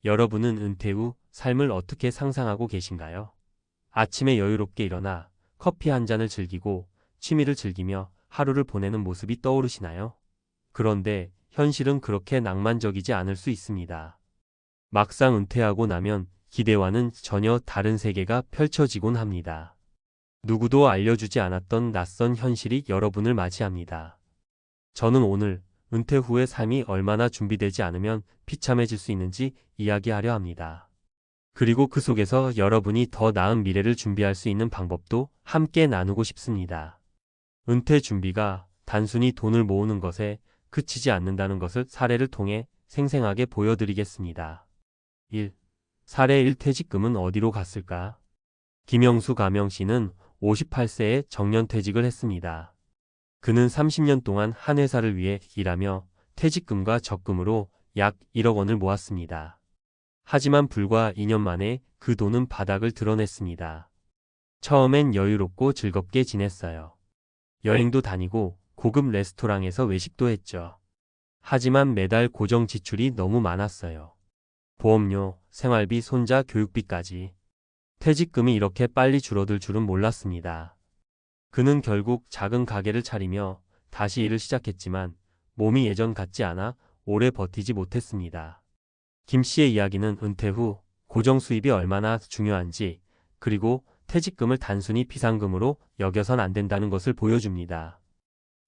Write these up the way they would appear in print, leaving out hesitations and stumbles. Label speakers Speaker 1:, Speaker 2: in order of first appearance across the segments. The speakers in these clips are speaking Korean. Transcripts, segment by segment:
Speaker 1: 여러분은 은퇴 후 삶을 어떻게 상상하고 계신가요? 아침에 여유롭게 일어나 커피 한 잔을 즐기고 취미를 즐기며 하루를 보내는 모습이 떠오르시나요? 그런데 현실은 그렇게 낭만적이지 않을 수 있습니다. 막상 은퇴하고 나면 기대와는 전혀 다른 세계가 펼쳐지곤 합니다. 누구도 알려주지 않았던 낯선 현실이 여러분을 맞이합니다. 저는 오늘 은퇴 후의 삶이 얼마나 준비되지 않으면 비참해질 수 있는지 이야기하려 합니다. 그리고 그 속에서 여러분이 더 나은 미래를 준비할 수 있는 방법도 함께 나누고 싶습니다. 은퇴 준비가 단순히 돈을 모으는 것에 그치지 않는다는 것을 사례를 통해 생생하게 보여드리겠습니다. 1. 사례 1. 퇴직금은 어디로 갔을까? 김영수 가명 씨는 58세에 정년퇴직을 했습니다. 그는 30년 동안 한 회사를 위해 일하며 퇴직금과 적금으로 약 1억 원을 모았습니다. 하지만 불과 2년 만에 그 돈은 바닥을 드러냈습니다. 처음엔 여유롭고 즐겁게 지냈어요. 여행도 다니고 고급 레스토랑에서 외식도 했죠. 하지만 매달 고정 지출이 너무 많았어요. 보험료, 생활비, 손자 교육비까지. 퇴직금이 이렇게 빨리 줄어들 줄은 몰랐습니다. 그는 결국 작은 가게를 차리며 다시 일을 시작했지만 몸이 예전 같지 않아 오래 버티지 못했습니다. 김 씨의 이야기는 은퇴 후 고정 수입이 얼마나 중요한지, 그리고 퇴직금을 단순히 비상금으로 여겨선 안 된다는 것을 보여줍니다.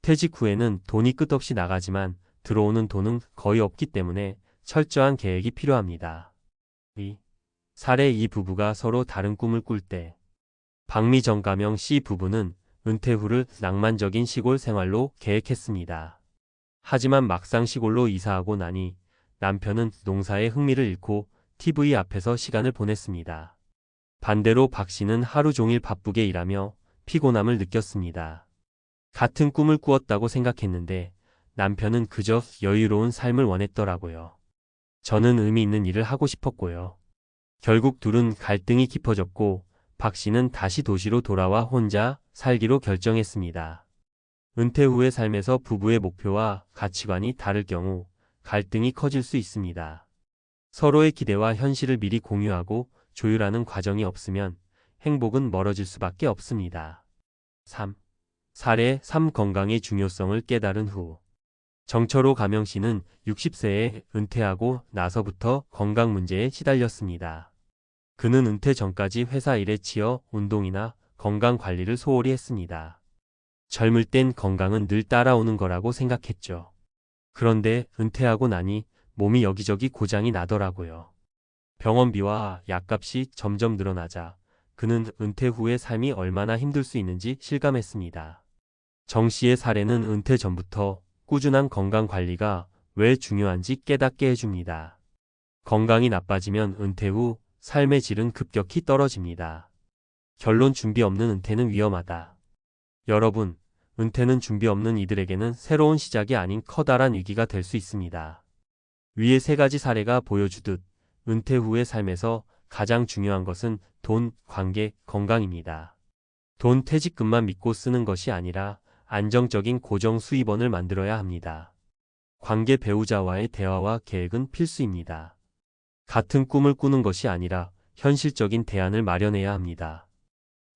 Speaker 1: 퇴직 후에는 돈이 끝없이 나가지만 들어오는 돈은 거의 없기 때문에 철저한 계획이 필요합니다. 2. 사례 2. 부부가 서로 다른 꿈을 꿀 때. 박미정 가명 씨 부부는 은퇴 후를 낭만적인 시골 생활로 계획했습니다. 하지만 막상 시골로 이사하고 나니 남편은 농사에 흥미를 잃고 TV 앞에서 시간을 보냈습니다. 반대로 박 씨는 하루 종일 바쁘게 일하며 피곤함을 느꼈습니다. 같은 꿈을 꾸었다고 생각했는데 남편은 그저 여유로운 삶을 원했더라고요. 저는 의미 있는 일을 하고 싶었고요. 결국 둘은 갈등이 깊어졌고 박 씨는 다시 도시로 돌아와 혼자 살기로 결정했습니다. 은퇴 후의 삶에서 부부의 목표와 가치관이 다를 경우 갈등이 커질 수 있습니다. 서로의 기대와 현실을 미리 공유하고 조율하는 과정이 없으면 행복은 멀어질 수밖에 없습니다. 3. 사례 3. 건강의 중요성을 깨달은 후. 정철호 가명 씨는 60세에 은퇴하고 나서부터 건강 문제에 시달렸습니다. 그는 은퇴 전까지 회사 일에 치여 운동이나 건강 관리를 소홀히 했습니다. 젊을 땐 건강은 늘 따라오는 거라고 생각했죠. 그런데 은퇴하고 나니 몸이 여기저기 고장이 나더라고요. 병원비와 약값이 점점 늘어나자 그는 은퇴 후의 삶이 얼마나 힘들 수 있는지 실감했습니다. 정 씨의 사례는 은퇴 전부터 꾸준한 건강 관리가 왜 중요한지 깨닫게 해줍니다. 건강이 나빠지면 은퇴 후 삶의 질은 급격히 떨어집니다. 결론: 준비 없는 은퇴는 위험하다. 여러분, 은퇴는 준비 없는 이들에게는 새로운 시작이 아닌 커다란 위기가 될 수 있습니다. 위의 세 가지 사례가 보여주듯 은퇴 후의 삶에서 가장 중요한 것은 돈, 관계, 건강입니다. 돈, 퇴직금만 믿고 쓰는 것이 아니라 안정적인 고정 수입원을 만들어야 합니다. 관계, 배우자와의 대화와 계획은 필수입니다. 같은 꿈을 꾸는 것이 아니라 현실적인 대안을 마련해야 합니다.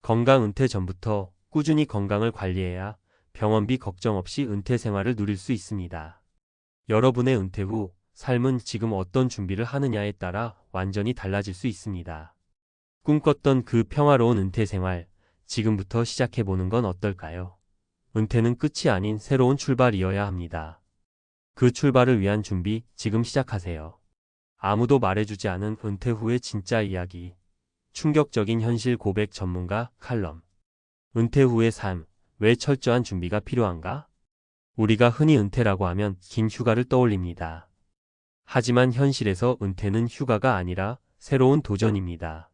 Speaker 1: 건강: 은퇴 전부터 꾸준히 건강을 관리해야 병원비 걱정 없이 은퇴 생활을 누릴 수 있습니다. 여러분의 은퇴 후 삶은 지금 어떤 준비를 하느냐에 따라 완전히 달라질 수 있습니다. 꿈꿨던 그 평화로운 은퇴 생활, 지금부터 시작해보는 건 어떨까요? 은퇴는 끝이 아닌 새로운 출발이어야 합니다. 그 출발을 위한 준비 지금 시작하세요. 아무도 말해주지 않은 은퇴 후의 진짜 이야기. 충격적인 현실 고백 전문가 칼럼. 은퇴 후의 삶, 왜 철저한 준비가 필요한가? 우리가 흔히 은퇴라고 하면 긴 휴가를 떠올립니다. 하지만 현실에서 은퇴는 휴가가 아니라 새로운 도전입니다.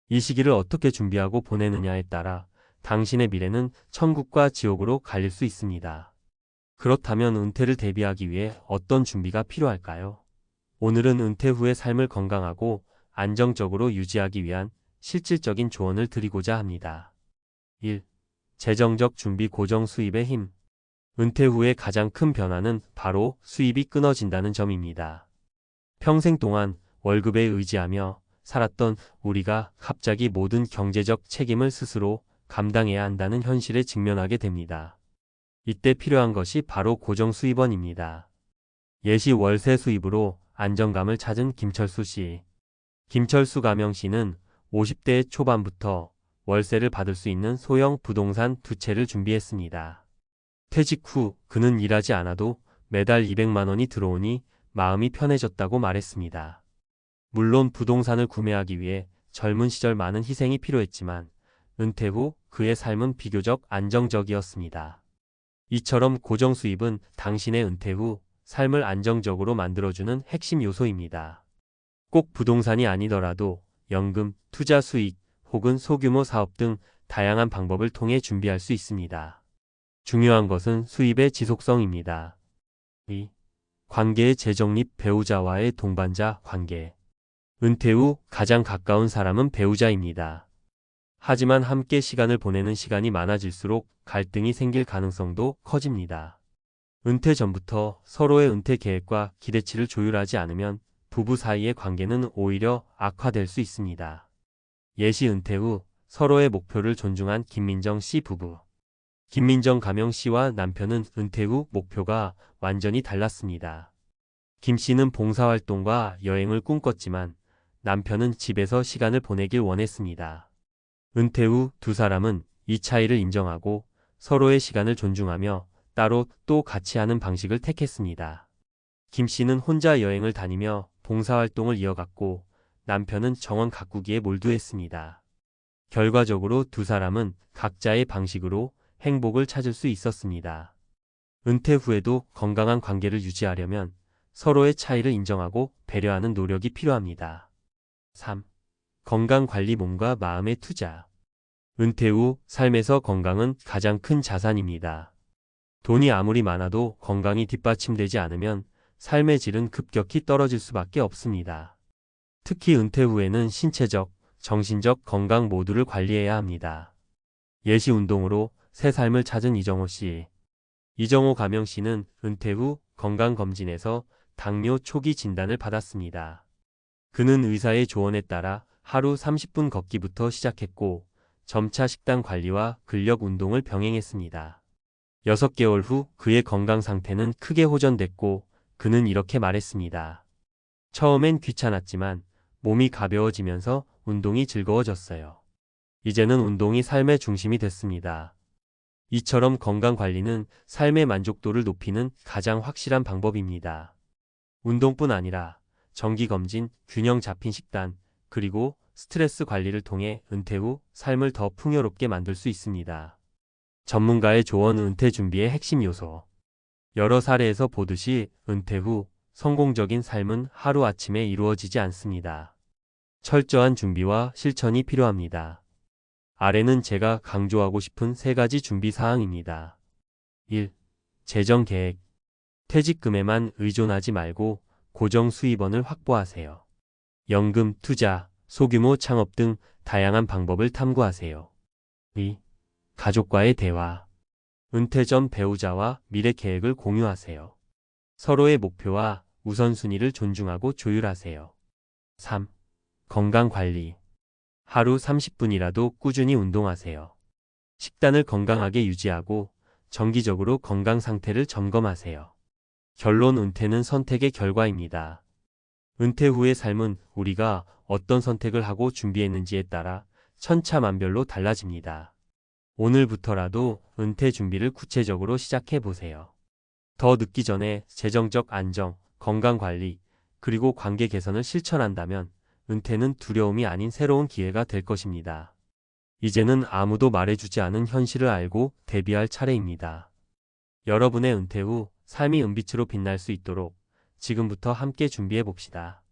Speaker 1: 이 시기를 어떻게 준비하고 보내느냐에 따라 당신의 미래는 천국과 지옥으로 갈릴 수 있습니다. 그렇다면 은퇴를 대비하기 위해 어떤 준비가 필요할까요? 오늘은 은퇴 후의 삶을 건강하고 안정적으로 유지하기 위한 실질적인 조언을 드리고자 합니다. 1. 재정적 준비: 고정 수입의 힘. 은퇴 후의 가장 큰 변화는 바로 수입이 끊어진다는 점입니다. 평생 동안 월급에 의지하며 살았던 우리가 갑자기 모든 경제적 책임을 스스로 감당해야 한다는 현실에 직면하게 됩니다. 이때 필요한 것이 바로 고정수입원입니다. 예시 월세 수입으로 안정감을 찾은 김철수 씨. 김철수 가명 씨는 50대 초반부터 월세를 받을 수 있는 소형 부동산 2채를 준비했습니다. 퇴직 후 그는 일하지 않아도 매달 200만 원이 들어오니 마음이 편해졌다고 말했습니다. 물론 부동산을 구매하기 위해 젊은 시절 많은 희생이 필요했지만 은퇴 후 그의 삶은 비교적 안정적이었습니다. 이처럼 고정 수입은 당신의 은퇴 후 삶을 안정적으로 만들어주는 핵심 요소입니다. 꼭 부동산이 아니더라도 연금, 투자 수익 혹은 소규모 사업 등 다양한 방법을 통해 준비할 수 있습니다. 중요한 것은 수입의 지속성입니다. 2. 관계의 재정립. 배우자와의 동반자 관계. 은퇴 후 가장 가까운 사람은 배우자입니다. 하지만 함께 시간을 보내는 시간이 많아질수록 갈등이 생길 가능성도 커집니다. 은퇴 전부터 서로의 은퇴 계획과 기대치를 조율하지 않으면 부부 사이의 관계는 오히려 악화될 수 있습니다. 예시 은퇴 후 서로의 목표를 존중한 김민정 씨 부부. 김민정 가명 씨와 남편은 은퇴 후 목표가 완전히 달랐습니다. 김 씨는 봉사활동과 여행을 꿈꿨지만 남편은 집에서 시간을 보내길 원했습니다. 은퇴 후 두 사람은 이 차이를 인정하고 서로의 시간을 존중하며 따로 또 같이 하는 방식을 택했습니다. 김 씨는 혼자 여행을 다니며 봉사활동을 이어갔고 남편은 정원 가꾸기에 몰두했습니다. 결과적으로 두 사람은 각자의 방식으로 행복을 찾을 수 있었습니다. 은퇴 후에도 건강한 관계를 유지하려면 서로의 차이를 인정하고 배려하는 노력이 필요합니다. 3. 건강관리. 몸과 마음의 투자. 은퇴 후 삶에서 건강은 가장 큰 자산입니다. 돈이 아무리 많아도 건강이 뒷받침되지 않으면 삶의 질은 급격히 떨어질 수밖에 없습니다. 특히 은퇴 후에는 신체적, 정신적 건강 모두를 관리해야 합니다. 예시 운동으로 새 삶을 찾은 이정호 씨. 이정호 가명 씨는 은퇴 후 건강검진에서 당뇨 초기 진단을 받았습니다. 그는 의사의 조언에 따라 하루 30분 걷기부터 시작했고 점차 식단 관리와 근력 운동을 병행했습니다. 6개월 후 그의 건강 상태는 크게 호전됐고 그는 이렇게 말했습니다. 처음엔 귀찮았지만 몸이 가벼워지면서 운동이 즐거워졌어요. 이제는 운동이 삶의 중심이 됐습니다. 이처럼 건강관리는 삶의 만족도를 높이는 가장 확실한 방법입니다. 운동뿐 아니라 정기검진, 균형 잡힌 식단, 그리고 스트레스 관리를 통해 은퇴 후 삶을 더 풍요롭게 만들 수 있습니다. 전문가의 조언. 은퇴 준비의 핵심 요소. 여러 사례에서 보듯이 은퇴 후 성공적인 삶은 하루아침에 이루어지지 않습니다. 철저한 준비와 실천이 필요합니다. 아래는 제가 강조하고 싶은 3가지 준비 사항입니다. 1. 재정 계획. 퇴직금에만 의존하지 말고 고정 수입원을 확보하세요. 연금, 투자, 소규모 창업 등 다양한 방법을 탐구하세요. 2. 가족과의 대화. 은퇴 전 배우자와 미래 계획을 공유하세요. 서로의 목표와 우선순위를 존중하고 조율하세요. 3. 건강관리. 하루 30분이라도 꾸준히 운동하세요. 식단을 건강하게 유지하고 정기적으로 건강 상태를 점검하세요. 결론. 은퇴는 선택의 결과입니다. 은퇴 후의 삶은 우리가 어떤 선택을 하고 준비했는지에 따라 천차만별로 달라집니다. 오늘부터라도 은퇴 준비를 구체적으로 시작해 보세요. 더 늦기 전에 재정적 안정, 건강관리, 그리고 관계 개선을 실천한다면 은퇴는 두려움이 아닌 새로운 기회가 될 것입니다. 이제는 아무도 말해주지 않은 현실을 알고 대비할 차례입니다. 여러분의 은퇴 후 삶이 은빛으로 빛날 수 있도록 지금부터 함께 준비해 봅시다.